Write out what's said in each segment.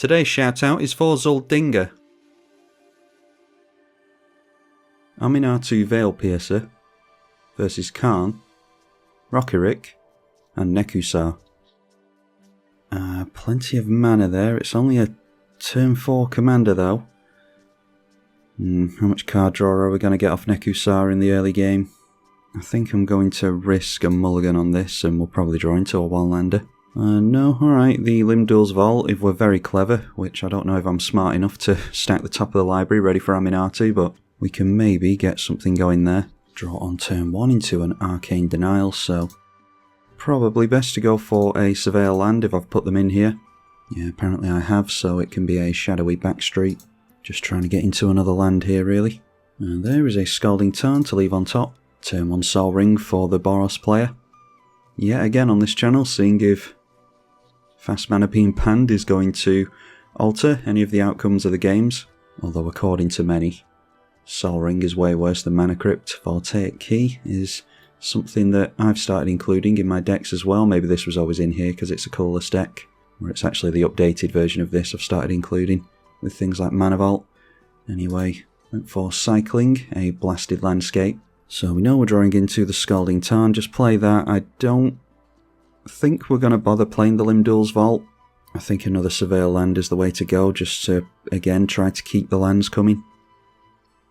Today's shout out is for Zuldinga. Aminatou Veil Piercer versus Karn, Rokiric and Nekusar. Plenty of mana there. It's only a turn 4 commander though. How much card draw are we going to get off Nekusar in the early game? I think I'm going to risk a mulligan on this and we'll probably draw into a one-lander. No, alright, the Limdul's Vault, if we're very clever, which I don't know if I'm smart enough to stack the top of the library ready for Aminatou, but we can maybe get something going there. Draw on turn 1 into an Arcane Denial, so probably best to go for a Surveil land if I've put them in here. Yeah, apparently I have, so it can be a shadowy backstreet. Just trying to get into another land here, really. And there is a Scalding Tarn to leave on top. Turn 1 Sol Ring for the Boros player. Yet again on this channel, seeing if fast mana being panned is going to alter any of the outcomes of the games. Although according to many, Sol Ring is way worse than Mana Crypt. Voltaic Key is something that I've started including in my decks as well. Maybe this was always in here because it's a colourless deck, or it's actually the updated version of this I've started including with things like Mana Vault. Anyway, went for Cycling, a Blasted Landscape. So we know we're drawing into the Scalding Tarn, just play that. I don't think we're going to bother playing the Limdul's Vault. I think another Surveil land is the way to go, just to, again, try to keep the lands coming.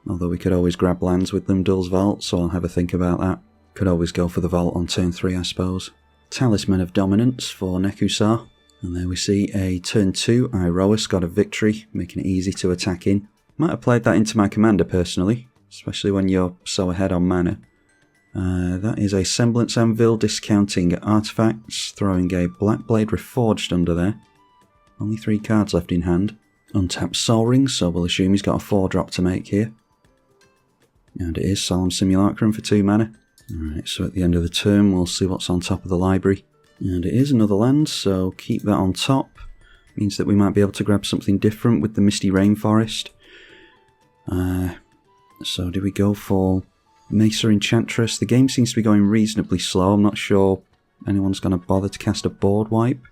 Although we could always grab lands with Limdul's Vault, so I'll have a think about that. Could always go for the Vault on turn 3, I suppose. Talisman of Dominance for Nekusar. And there we see a turn 2 Iroas got a victory, making it easy to attack in. Might have played that into my commander personally, especially when you're so ahead on mana. That is a Semblance Anvil discounting artifacts, throwing a Blackblade Reforged under there. Only 3 cards left in hand. Untapped Sol Ring, so we'll assume he's got a 4-drop to make here. And it is Solemn Simulacrum for 2 mana. Alright, so at the end of the turn we'll see what's on top of the library. And it is another land, so keep that on top. Means that we might be able to grab something different with the Misty Rainforest. So do we go for Mesa Enchantress? The game seems to be going reasonably slow. I'm not sure anyone's going to bother to cast a board wipe.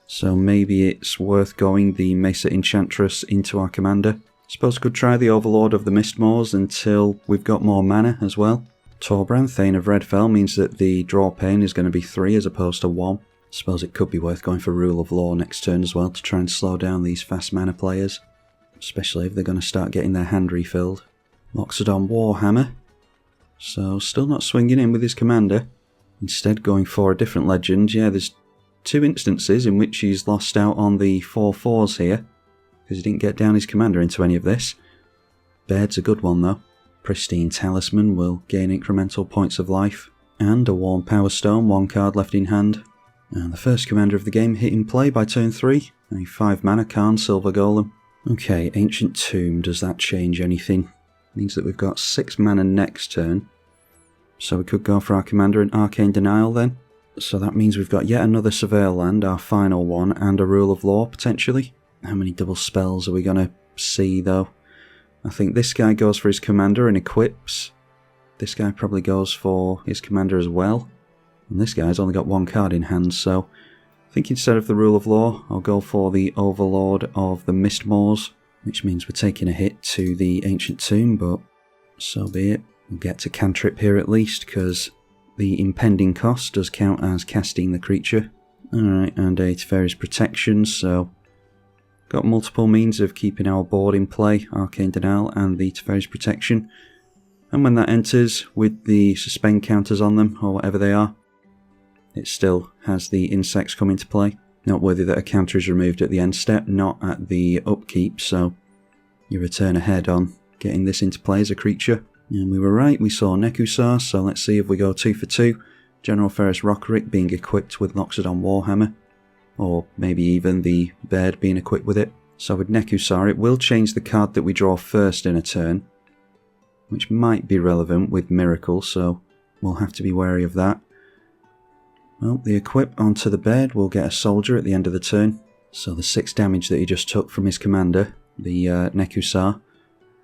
So maybe it's worth going the Mesa Enchantress into our commander. Suppose we could try the Overlord of the Mistmoors until we've got more mana as well. Torbrand, Thane of Redfell, means that the draw pain is going to be 3 as opposed to 1. Suppose it could be worth going for Rule of Law next turn as well to try and slow down these fast mana players. Especially if they're going to start getting their hand refilled. Loxodon Warhammer. So still not swinging in with his commander. Instead going for a different legend. Yeah, there's 2 instances in which he's lost out on the 4/4s here. Because he didn't get down his commander into any of this. Baird's a good one though. Pristine Talisman will gain incremental points of life. And a Worn Power Stone, 1 card left in hand. And the first commander of the game hit in play by turn 3. A 5 mana Karn Silver Golem. Okay, Ancient Tomb, does that change anything? Means that we've got 6 mana next turn. So we could go for our commander in Arcane Denial then. So that means we've got yet another Surveil land, our final one, and a Rule of Law potentially. How many double spells are we going to see though? I think this guy goes for his commander and equips. This guy probably goes for his commander as well. And this guy's only got 1 card in hand, so I think instead of the Rule of Law, I'll go for the Overlord of the Mistmoors, which means we're taking a hit to the Ancient Tomb, but so be it. We'll get to cantrip here at least, because the impending cost does count as casting the creature. Alright, and a Teferi's Protection, so got multiple means of keeping our board in play, Arcane Denial and the Teferi's Protection. And when that enters, with the suspend counters on them, or whatever they are, it still has the insects come into play. Noteworthy that a counter is removed at the end step, not at the upkeep, so you return ahead on getting this into play as a creature. And we were right, we saw Nekusar, so let's see if we go 2 for 2. General Ferrous Rokiric being equipped with Loxodon Warhammer. Or maybe even the Baird being equipped with it. So with Nekusar, it will change the card that we draw first in a turn, which might be relevant with Miracle, so we'll have to be wary of that. Well, the equip onto the Baird will get a soldier at the end of the turn, so the 6 damage that he just took from his commander, the Nekusar,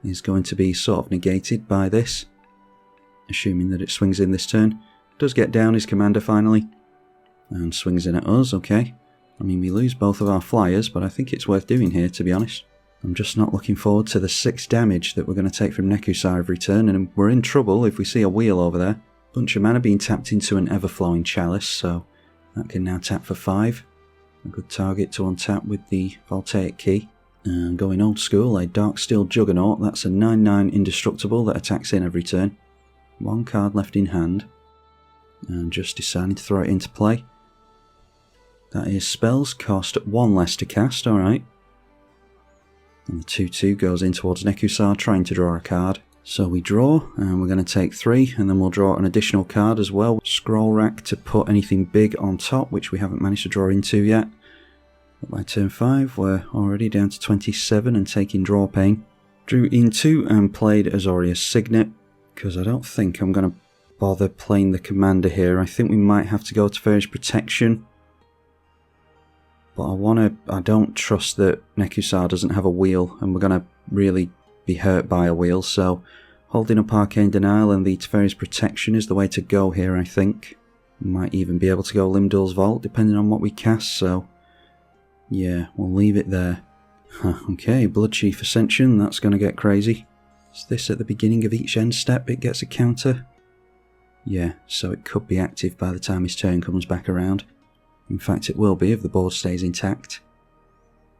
is going to be sort of negated by this, assuming that it swings in this turn. Does get down his commander finally, and swings in at us, okay. I mean, we lose both of our flyers, but I think it's worth doing here, to be honest. I'm just not looking forward to the 6 damage that we're going to take from Nekusar every turn, and we're in trouble if we see a wheel over there. Bunch of mana being tapped into an ever-flowing chalice, so that can now tap for 5. A good target to untap with the Voltaic Key. And going old school, a Darksteel Juggernaut, that's a 9/9 indestructible that attacks in every turn. 1 card left in hand. And just deciding to throw it into play. That is spells cost 1 less to cast, alright. And the 2/2 goes in towards Nekusar, trying to draw a card. So we draw, and we're going to take 3, and then we'll draw an additional card as well. Scroll Rack to put anything big on top, which we haven't managed to draw into yet. But by turn 5, we're already down to 27 and taking draw pain. Drew into and played Azorius Signet, because I don't think I'm going to bother playing the commander here. I think we might have to go to Teferi's Protection. But I don't trust that Nekusar doesn't have a wheel, and we're going to really be hurt by a wheel, so holding up Arcane Denial and the Teferi's Protection is the way to go here, I think. We might even be able to go Limdol's Vault, depending on what we cast, so yeah, we'll leave it there. Okay, Bloodchief Ascension, that's going to get crazy. Is this at the beginning of each end step it gets a counter? Yeah, so it could be active by the time his turn comes back around. In fact, it will be if the board stays intact.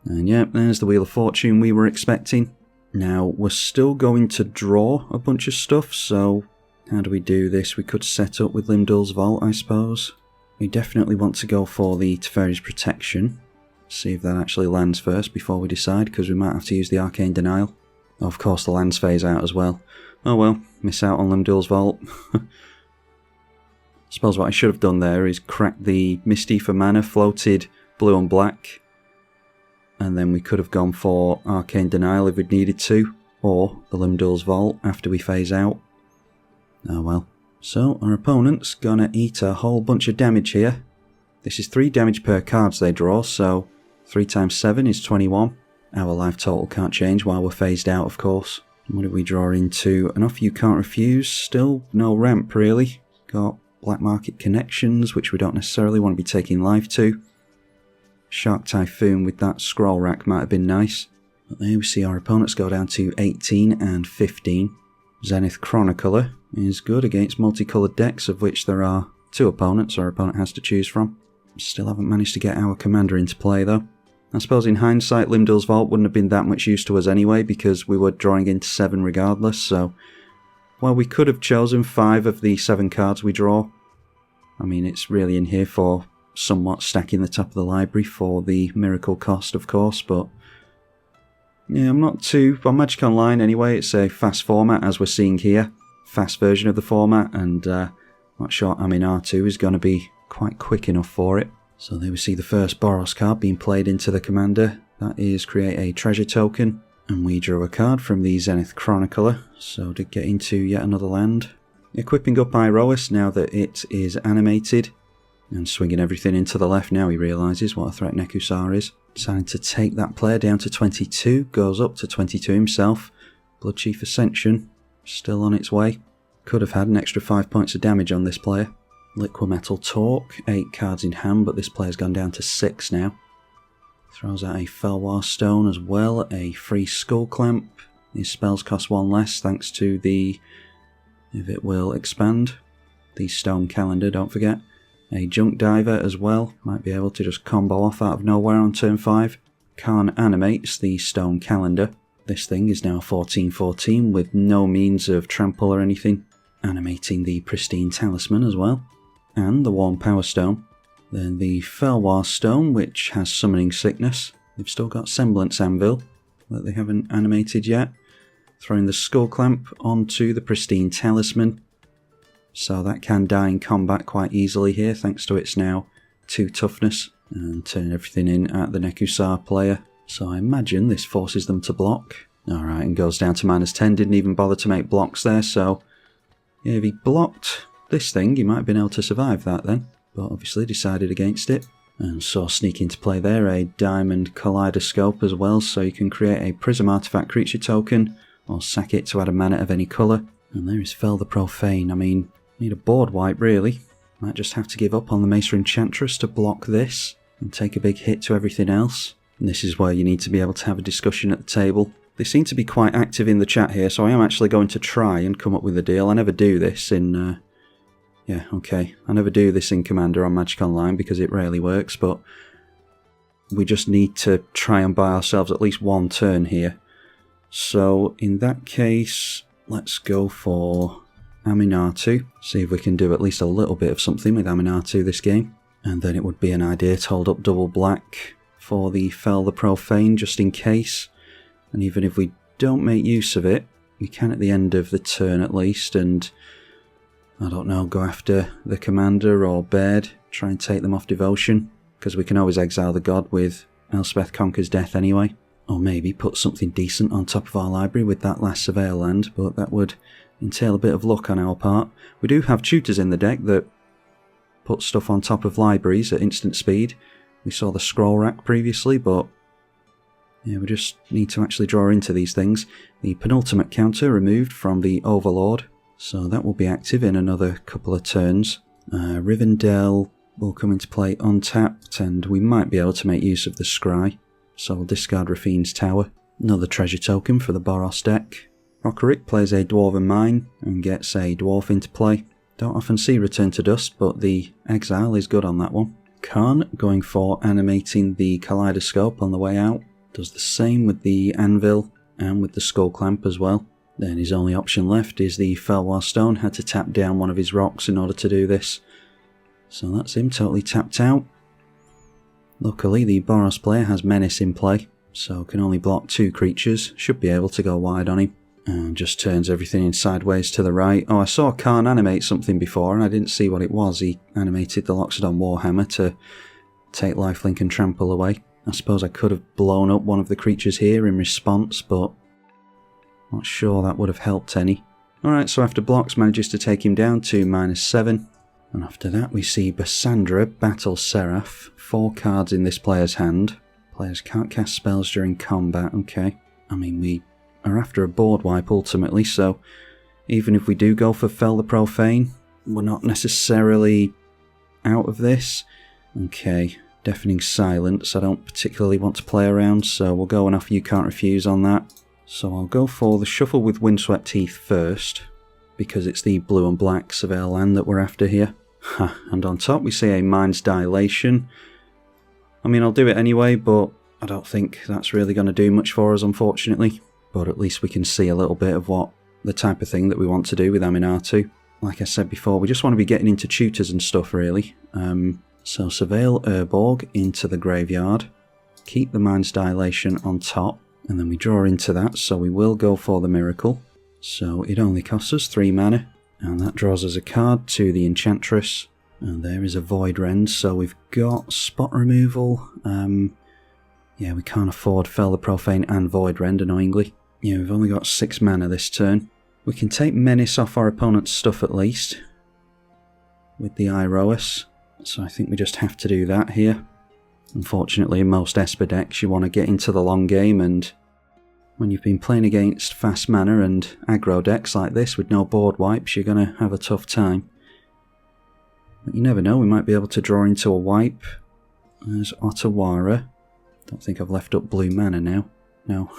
And yeah, there's the Wheel of Fortune we were expecting. Now, we're still going to draw a bunch of stuff, so how do we do this? We could set up with Limdol's Vault, I suppose. We definitely want to go for the Teferi's Protection. See if that actually lands first before we decide, because we might have to use the Arcane Denial. Oh, of course, the lands phase out as well. Oh well, miss out on Limdol's Vault. I suppose what I should have done there is crack the Misty for mana, floated blue and black, and then we could have gone for Arcane Denial if we'd needed to, or the Limdol's Vault after we phase out. Oh well. So our opponent's gonna eat a whole bunch of damage here. This is 3 damage per cards they draw, so 3 times 7 is 21. Our life total can't change while we're phased out, of course. What did we draw into? An Offer You Can't Refuse. Still no ramp, really. Got Black Market Connections, which we don't necessarily want to be taking life to. Shark Typhoon with that Scroll Rack might have been nice. But there we see our opponents go down to 18 and 15. Zenith Chronicler is good against multicoloured decks, of which there are 2 opponents our opponent has to choose from. Still haven't managed to get our commander into play though. I suppose in hindsight Limdol's Vault wouldn't have been that much use to us anyway, because we were drawing into 7 regardless, so while we could have chosen 5 of the 7 cards we draw, I mean it's really in here for somewhat stacking the top of the library for the miracle cost, of course, but yeah, I'm not too... on Magic Online anyway, it's a fast format as we're seeing here. Fast version of the format, and not sure Aminatou is going to be quite quick enough for it. So there we see the first Boros card being played into the commander. That is create a treasure token, and we drew a card from the Zenith Chronicler, so to get into yet another land. Equipping up Iroas now that it is animated, and swinging everything into the left now he realises what a threat Nekusar is. Deciding to take that player down to 22, goes up to 22 himself. Bloodchief Ascension, still on its way. Could have had an extra 5 points of damage on this player. Liquimetal Torque, 8 cards in hand, but this player's gone down to 6 now. Throws out a Felwar Stone as well, a free Skull Clamp. These spells cost 1 less thanks to the, if it will expand, the Stone Calendar, don't forget. A Junk Diver as well, might be able to just combo off out of nowhere on turn 5. Karn animates the Stone Calendar. This thing is now 14/14 with no means of trample or anything. Animating the Pristine Talisman as well. And the Warm Power Stone. Then the Felwar Stone, which has Summoning Sickness. They've still got Semblance Anvil that they haven't animated yet. Throwing the Skull Clamp onto the Pristine Talisman. So that can die in combat quite easily here, thanks to its now 2 toughness. And turning everything in at the Nekusar player. So I imagine this forces them to block. Alright, and goes down to -10, didn't even bother to make blocks there, so yeah, if he blocked this thing, he might have been able to survive that then, but obviously decided against it. And saw sneak into play there a Diamond Kaleidoscope as well, so you can create a Prism Artifact creature token, or sack it to add a mana of any colour. And there is Fel the Profane. I mean, need a board wipe really. Might just have to give up on the Maester Enchantress to block this. and take a big hit to everything else. And this is where you need to be able to have a discussion at the table. They seem to be quite active in the chat here, so I am actually going to try and come up with a deal. I never do this in... I never do this in Commander on Magic Online because it rarely works, but we just need to try and buy ourselves at least one turn here. So in that case, let's go for Aminatou. See if we can do at least a little bit of something with Aminatou this game. And then it would be an idea to hold up double black for the Fell the Profane just in case. And even if we don't make use of it, we can at the end of the turn at least, and I don't know, go after the Commander or Baird, try and take them off Devotion, because we can always exile the God with Elspeth Conquers Death anyway. Or maybe put something decent on top of our library with that last Surveil land, but that would entail a bit of luck on our part. We do have tutors in the deck that put stuff on top of libraries at instant speed. We saw the Scroll Rack previously, but yeah, we just need to actually draw into these things. The penultimate counter removed from the Overlord, so that will be active in another couple of turns. Rivendell will come into play untapped, and we might be able to make use of the Scry, so we'll discard Rafine's Tower. Another treasure token for the Boros deck. Rokiric plays a Dwarven Mine and gets a Dwarf into play. Don't often see Return to Dust, but the exile is good on that one. Karn going for animating the Kaleidoscope on the way out. Does the same with the Anvil and with the Skull Clamp as well. Then his only option left is the Felwar Stone. Had to tap down one of his rocks in order to do this. So that's him totally tapped out. Luckily the Boros player has Menace in play, so can only block 2 creatures. Should be able to go wide on him. And just turns everything in sideways to the right. Oh, I saw Karn animate something before and I didn't see what it was. He animated the Loxodon Warhammer to take lifelink and trample away. I suppose I could have blown up one of the creatures here in response, but not sure that would have helped any. Alright, so after blocks manages to take him down to -7. And after that we see Bassandra Battle Seraph. 4 cards in this player's hand. Players can't cast spells during combat, okay. I mean, we are after a board wipe ultimately, so even if we do go for Fell the Profane, we're not necessarily out of this. Okay, Deafening Silence, I don't particularly want to play around, so we'll go and offer You Can't Refuse on that. So I'll go for the Shuffle with Windswept Heath first, because it's the blue and black Surveil land that we're after here. And on top we see a Mind's Dilation. I mean, I'll do it anyway, but I don't think that's really going to do much for us, unfortunately. But at least we can see a little bit of what the type of thing that we want to do with Aminatou. Like I said before, we just want to be getting into tutors and stuff, really. So Surveil Urborg into the graveyard. Keep the Mind's Dilation on top. And then we draw into that, so we will go for the Miracle. So it only costs us 3 mana. And that draws us a card to the Enchantress. And there is a Void Rend, so we've got spot removal. Yeah, we can't afford Fell the Profane and Void Rend, annoyingly. Yeah, we've only got 6 mana this turn. We can take Menace off our opponent's stuff at least, with the Iroas. So I think we just have to do that here. Unfortunately, in most Esper decks, you want to get into the long game, and when you've been playing against fast mana and aggro decks like this with no board wipes, you're going to have a tough time. But you never know, we might be able to draw into a wipe. There's Otawara. Don't think I've left up blue mana now. No.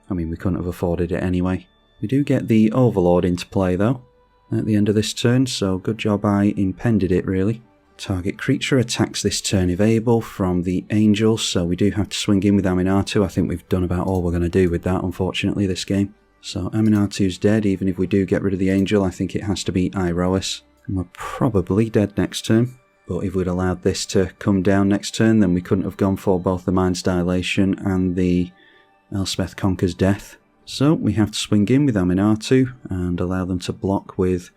I mean, we couldn't have afforded it anyway. We do get the Overlord into play, though, at the end of this turn, so good job I impended it, really. Target creature attacks this turn if able from the Angel, so we do have to swing in with Aminatou. I think we've done about all we're going to do with that, unfortunately, this game. So Aminatou's dead. Even if we do get rid of the Angel, I think it has to be Iroas. And we're probably dead next turn. But if we'd allowed this to come down next turn, then we couldn't have gone for both the Mind's Dilation and the Elspeth Conquers Death. So we have to swing in with Aminatou and allow them to block with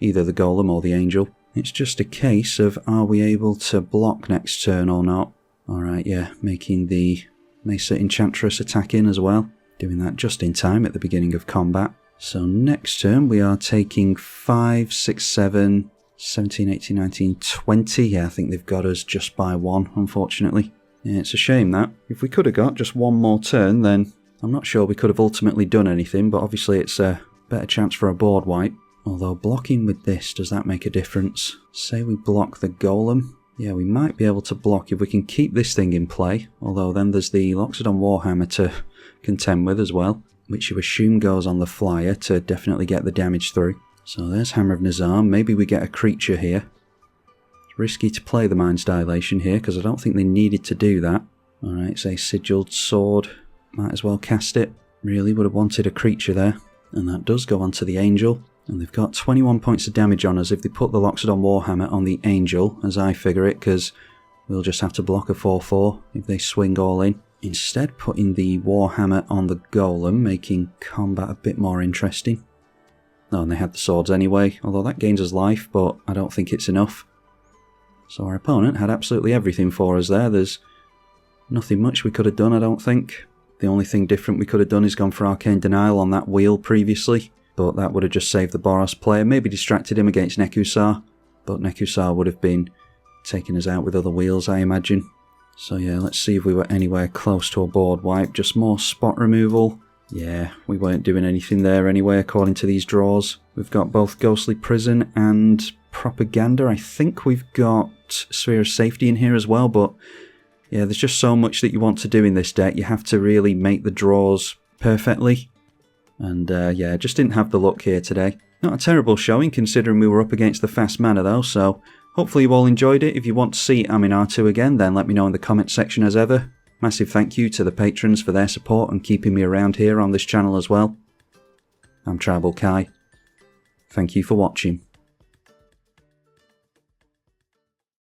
either the Golem or the Angel. It's just a case of, are we able to block next turn or not? Alright, yeah, making the Mesa Enchantress attack in as well. Doing that just in time at the beginning of combat. So next turn we are taking 5, 6, 7, 17, 18, 19, 20. Yeah, I think they've got us just by 1, unfortunately. Yeah, it's a shame that. If we could have got just one more turn, then I'm not sure we could have ultimately done anything, but obviously it's a better chance for a board wipe. Although blocking with this, does that make a difference? Say we block the Golem. Yeah, we might be able to block if we can keep this thing in play, although then there's the Loxodon Warhammer to contend with as well, which you assume goes on the flyer to definitely get the damage through. So there's Hammer of Nizam. Maybe we get a creature here. It's risky to play the Mind's Dilation here because I don't think they needed to do that. Alright, say Sigilled Sword. Might as well cast it. Really would have wanted a creature there. And that does go onto the Angel. And they've got 21 points of damage on us if they put the Loxodon Warhammer on the Angel, as I figure it, because we'll just have to block a 4-4 if they swing all in. Instead, putting the Warhammer on the Golem, making combat a bit more interesting. Oh, and they had the swords anyway, although that gains us life, but I don't think it's enough. So our opponent had absolutely everything for us there. There's nothing much we could have done, I don't think. The only thing different we could have done is gone for Arcane Denial on that wheel previously. But that would have just saved the Boros player, maybe distracted him against Nekusar. But Nekusar would have been taking us out with other wheels, I imagine. So yeah, let's see if we were anywhere close to a board wipe. Just more spot removal. Yeah, we weren't doing anything there anyway, according to these draws. We've got both Ghostly Prison and Propaganda. I think we've got Sphere of Safety in here as well, but yeah, there's just so much that you want to do in this deck. You have to really make the draws perfectly. And yeah, just didn't have the luck here today. Not a terrible showing considering we were up against the fast mana though, so hopefully you all enjoyed it. If you want to see Aminatou again, then let me know in the comments section as ever. Massive thank you to the patrons for their support and keeping me around here on this channel as well. I'm tribalkai. Thank you for watching.